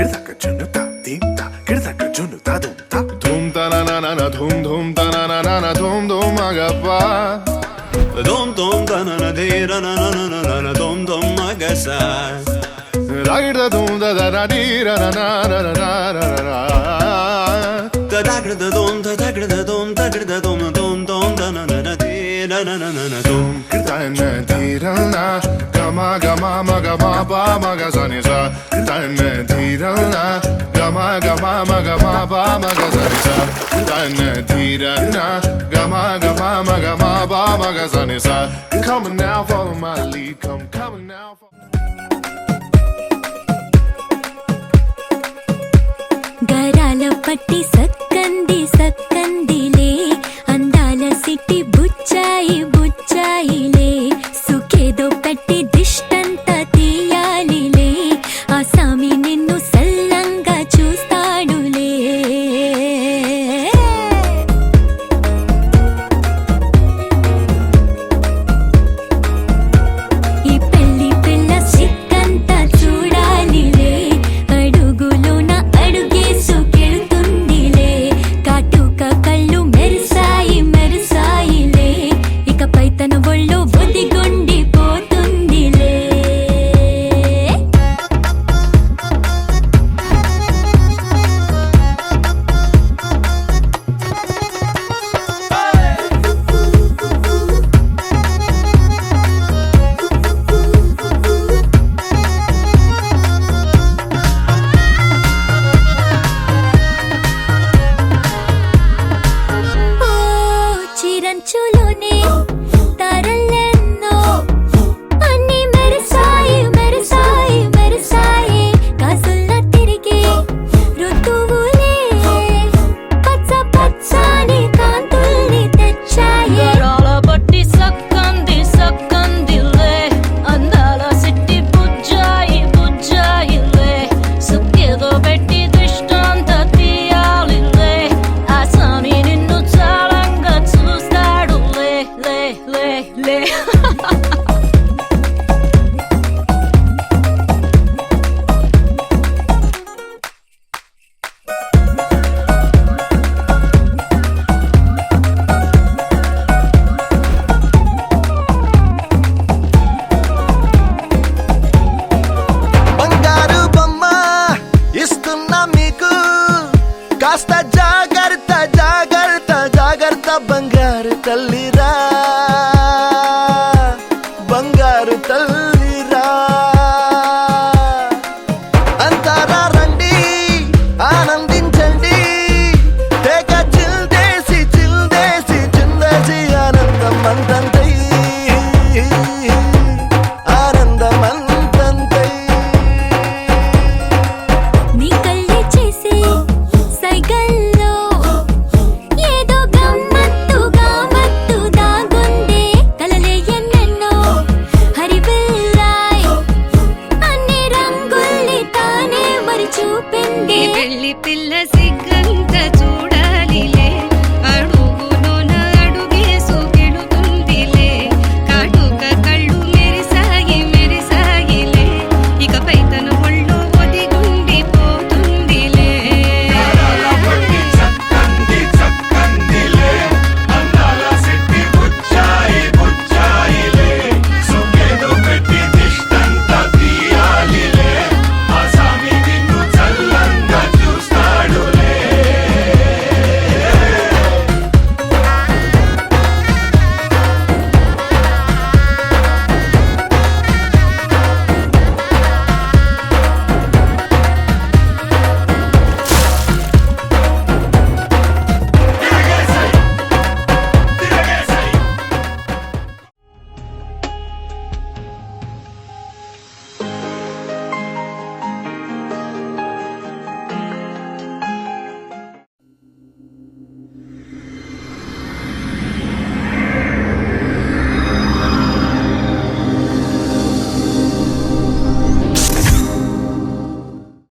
కిడతక జున్ను తా దీం తా కిడతక జున్ను తా ధూమ్ తా నా నా నా ధూమ్ ధూమ్ తా నా నా నా ధూమ్ ధూమ్ మగపా ధూమ్ ధూమ్ తా నా నా ధీర నా నా నా నా ధూమ్ ధూమ్ మగసా రాగిడ ధూమ్ దా దా ధీర నా నా నా నా నా తగడ ధూమ్ తగడ ధూమ్ తగడ ధూమ్ ధూమ్ ధూమ్ దా నా నా ధీర నా నా నా ధూమ్ కిడతన ధీర నా గమ గమ మగ మా పా మగ సని సా కిడతన ధీర నా గమ గమ మగ మా పా మగ సని సా కిడతన ధీర నా గమ గమ మగ మా పా మగ సని సా Coming now, follow my lead. Coming now. గరాల పట్టి సక్కంది సక్కందిలే అందాల సిట్టి బుచ్చాయి బుచ్చాయిలే సుఖేదో పెట్టి దిష్టంతా తీయాలిలే ఆ సామి నిన్ను సల్లంగా చూస్తాడులే ఈ పెళ్లి పిల్ల సిక్కంతా చూడాలిలే అడుగులోన అడుగేసుకెళ్తుందిలే కాటుక కళ్ళు మెరిసాయి మెరిసాయిలే ఇకపై తన ఒళ్ళు ఒదిగొండిపోతుందిలే ఓ చిరంచులోనే తారలెన్నో అన్ని మెరిసాయి మెరిసాయి మెరిసాయి కాసుల్లా తిరిగే ఋతువులే పచ్చ పచ్చని కాంతుల్ని తెచ్చాయి గరాల పట్టి సక్కంది సక్కందిలే అందాల సిట్టి బుజ్జాయి బుజ్జాయిలే సుఖేదో పెట్టి దిష్టంతా తీయాలిలే ఆ స్వామి నిన్ను చాలంగా చూస్తాడులే లే లే లే